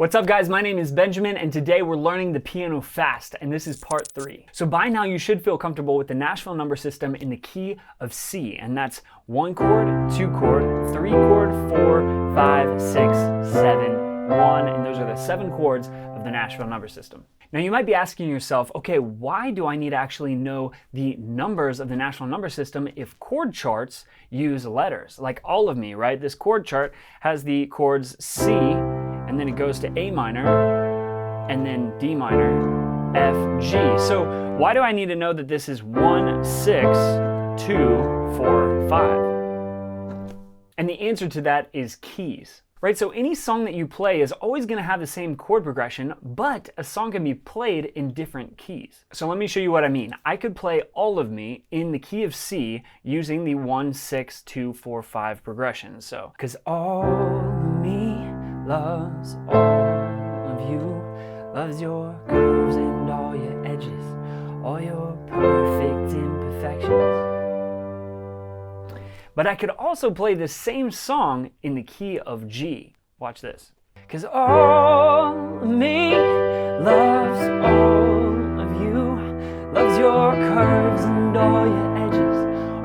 What's up guys, my name is Benjamin and today we're learning the piano fast and this is part 3. So by now you should feel comfortable with the Nashville number system in the key of C, and that's 1 chord, 2 chord, 3 chord, 4, 5, 6, 7, 1, and those are the 7 chords of the Nashville number system. Now you might be asking yourself, okay, why do I need to actually know the numbers of the Nashville number system if chord charts use letters? Like all of me, right? This chord chart has the chords C, and then it goes to A minor, and then D minor, F, G. So why do I need to know that this is 1, 6, 2, 4, 5? And the answer to that is keys, right? So any song that you play is always going to have the same chord progression, but a song can be played in different keys. So let me show you what I mean. I could play All of Me in the key of C using the 1, 6, 2, 4, 5 progression. So, 'cause all of me loves all of you, loves your curves and all your edges, all your perfect imperfections. But I could also play the same song in the key of G. Watch this. 'Cause all of me loves all of you, loves your curves and all your edges,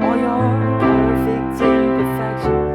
all your perfect imperfections.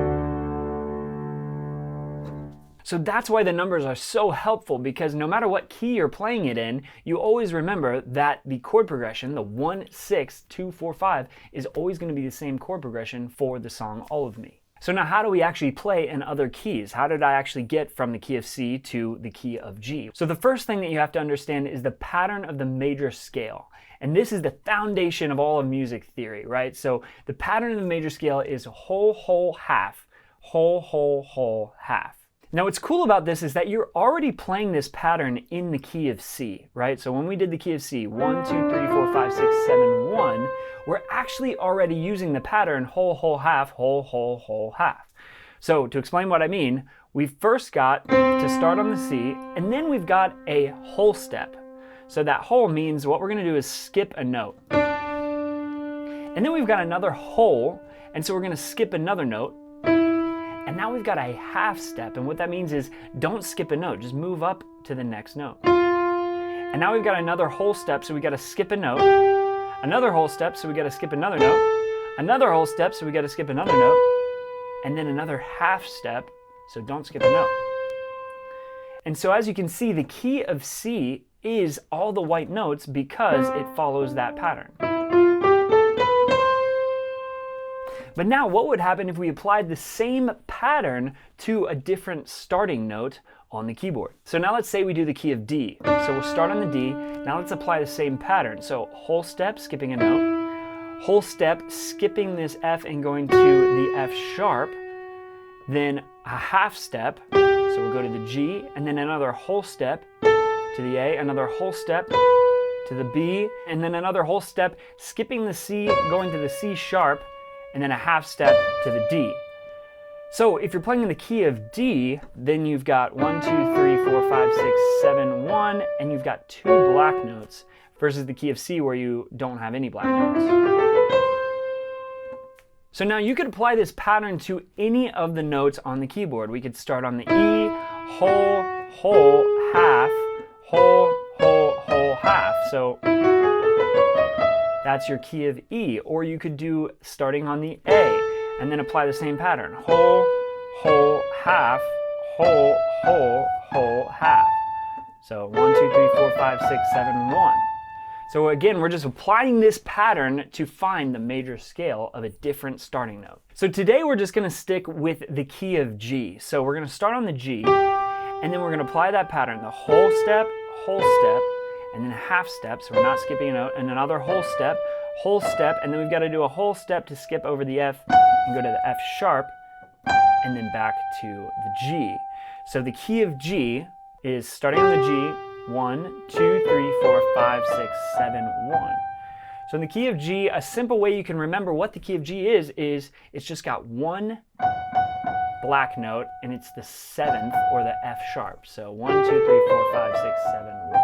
So that's why the numbers are so helpful, because no matter what key you're playing it in, you always remember that the chord progression, the 1, 6, 2, 4, 5, is always going to be the same chord progression for the song All of Me. So now how do we actually play in other keys? How did I actually get from the key of C to the key of G? So the first thing that you have to understand is the pattern of the major scale. And this is the foundation of all of music theory, right? So the pattern of the major scale is whole, whole, half, whole, whole, whole, half. Now what's cool about this is that you're already playing this pattern in the key of C, right? So when we did the key of C, 1, 2, 3, 4, 5, 6, 7, 1, we're actually already using the pattern whole, whole, half, whole, whole, whole, half. So to explain what I mean, we first got to start on the C, and then we've got a whole step. So that whole means what we're gonna do is skip a note. And then we've got another whole, and so we're gonna skip another note. And now we've got a half step, and what that means is don't skip a note, just move up to the next note. And now we've got another whole step, so we got to skip a note. Another whole step, so we got to skip another note. Another whole step, so we got to skip another note. And then another half step, so don't skip a note. And so as you can see, the key of C is all the white notes because it follows that pattern. But now what would happen if we applied the same pattern to a different starting note on the keyboard? So now let's say we do the key of D. So we'll start on the D. Now let's apply the same pattern. So whole step, skipping a note. Whole step, skipping this F and going to the F sharp. Then a half step. So we'll go to the G, and then another whole step to the A, another whole step to the B, and then another whole step, skipping the C, going to the C sharp, and then a half step to the D. So if you're playing in the key of D, then you've got 1, 2, 3, 4, 5, 6, 7, 1, and you've got 2 black notes, versus the key of C where you don't have any black notes. So now you could apply this pattern to any of the notes on the keyboard. We could start on the E, whole, whole, half, whole, whole, whole, half. So that's your key of E. Or you could do starting on the A and then apply the same pattern. Whole, whole, half, whole, whole, whole, half. So 1, 2, 3, 4, 5, 6, 7, 1. So again, we're just applying this pattern to find the major scale of a different starting note. So today we're just gonna stick with the key of G. So we're gonna start on the G, and then we're gonna apply that pattern, the whole step, and then half step, so we're not skipping a note, and another whole step, and then we've got to do a whole step to skip over the F and go to the F sharp, and then back to the G. So the key of G is starting on the G, 1, 2, 3, 4, 5, 6, 7, 1. So in the key of G, a simple way you can remember what the key of G is it's just got one black note, and it's the 7th or the F sharp. So 1, 2, 3, 4, 5, 6, 7, 1.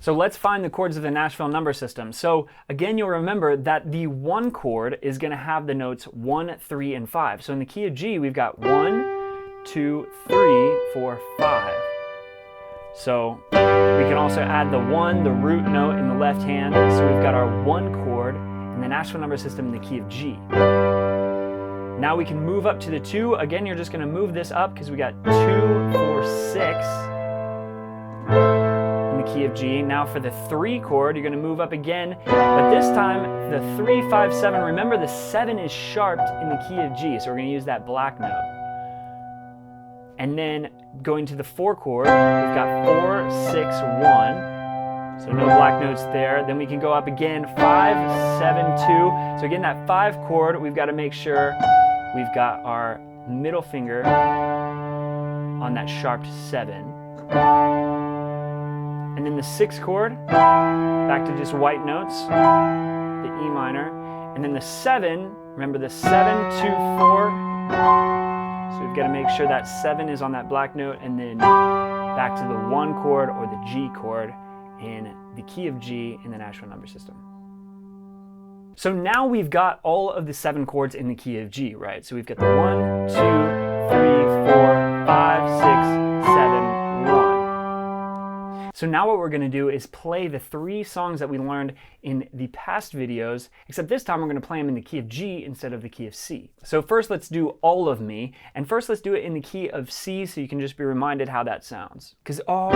So let's find the chords of the Nashville number system. So again, you'll remember that the 1 chord is going to have the notes 1, 3, and 5. So in the key of G, we've got 1, 2, 3, 4, 5. So we can also add the 1, the root note in the left hand. So we've got our 1 chord in the natural number system in the key of G. Now we can move up to the 2. Again, you're just going to move this up because we got 2, 4, 6 in the key of G. Now for the 3 chord, you're going to move up again, but this time the 3, 5, 7. Remember, the 7 is sharped in the key of G, so we're going to use that black note. And then going to the 4 chord, we've got 4, 6, 1. So no black notes there. Then we can go up again, 5, 7, 2. So again, that 5 chord, we've got to make sure we've got our middle finger on that sharped 7. And then the 6 chord, back to just white notes, the E minor. And then the 7, remember the 7, 2, 4. So we've got to make sure that 7 is on that black note, and then back to the 1 chord or the G chord in the key of G in the natural number system. So now we've got all of the 7 chords in the key of G, right? So we've got the 1, 2, 3, 4, 5, 6, 7, 1. So now what we're going to do is play the 3 songs that we learned in the past videos, except this time we're going to play them in the key of G instead of the key of C. So first let's do All of Me, and first let's do it in the key of C so you can just be reminded how that sounds. Because all of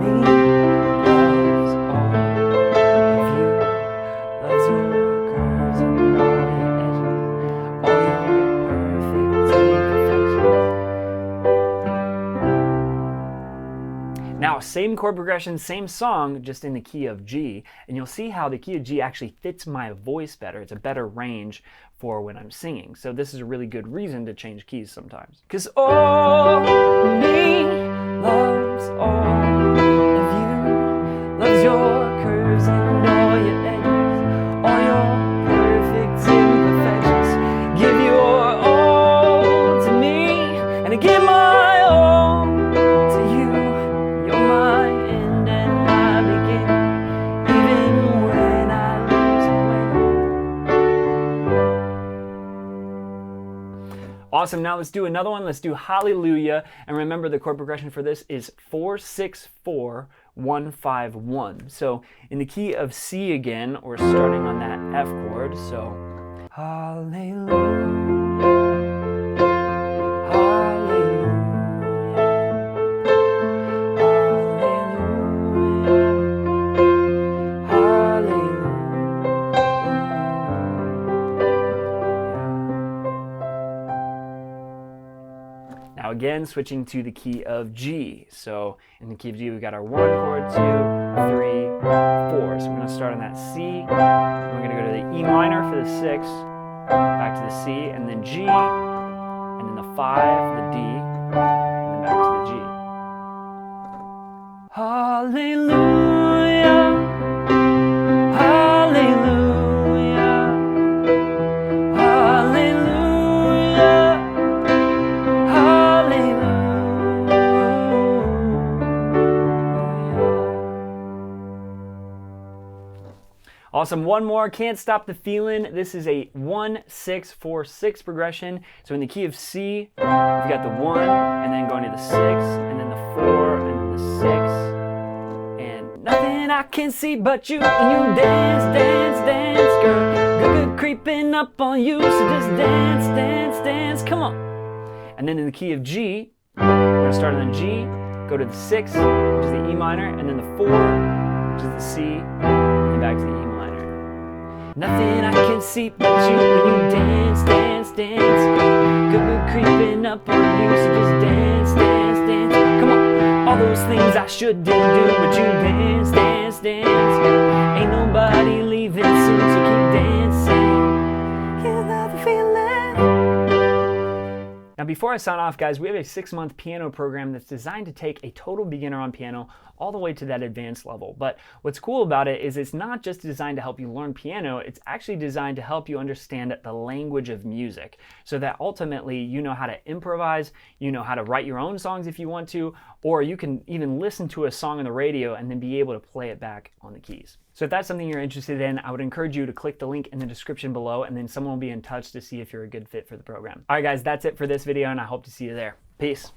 me loves all of you, loves your curves and all your edges, all your perfect imperfections. Now, same chord progression, same song, just in the key of G, and you'll see how the key of G actually fits my voice better. It's a better range for when I'm singing. So this is a really good reason to change keys sometimes. Because all of me loves all of you, loves your curves and all your edges, all your perfect imperfections. Give your all to me, and I give my all to you. You're my end and my beginning, even when I lose and win. Awesome, now let's do another one. Let's do Hallelujah. And remember, the chord progression for this is 4, 6, 4, 1, 5, 1. So in the key of C again, we're starting on that F chord. So Hallelujah, Hallelujah, Hallelujah, Hallelujah. Now again, switching to the key of G. So in the key of G, we've got our 1 chord, 2, 3, 4. So we're going to start on that C. We're going to go to the E minor for the 6, back to the C, and then G, and then the 5, the D, and then back to the G. Hallelujah, hallelujah, hallelujah, hallelujah. Awesome, one more, Can't Stop the Feeling. This is a 1, 6, 4, 6 progression. So in the key of C, we've got the 1, and then going to the 6, and then the 4, and then the 6. And nothing I can see but you, and you dance, dance, dance, girl. Good creeping up on you, so just dance, dance, dance, come on. And then in the key of G, we're going to start on the G, go to the 6, which is the E minor, and then the 4, which is the C, and then back to the E minor. Nothing I can see but you when you dance, dance, dance. Good creeping up on you, so just dance, dance, dance. Come on, all those things I shouldn't do, but you dance, dance, dance. Ain't nobody leaving soon, so keep dancing. You love the feeling. Now before I sign off, guys, we have a 6-month piano program that's designed to take a total beginner on piano all the way to that advanced level. But what's cool about it is it's not just designed to help you learn piano, it's actually designed to help you understand the language of music, so that ultimately you know how to improvise, you know how to write your own songs if you want to, or you can even listen to a song on the radio and then be able to play it back on the keys. So if that's something you're interested in, I would encourage you to click the link in the description below, and then someone will be in touch to see if you're a good fit for the program. All right, guys, that's it for this video, and I hope to see you there. Peace.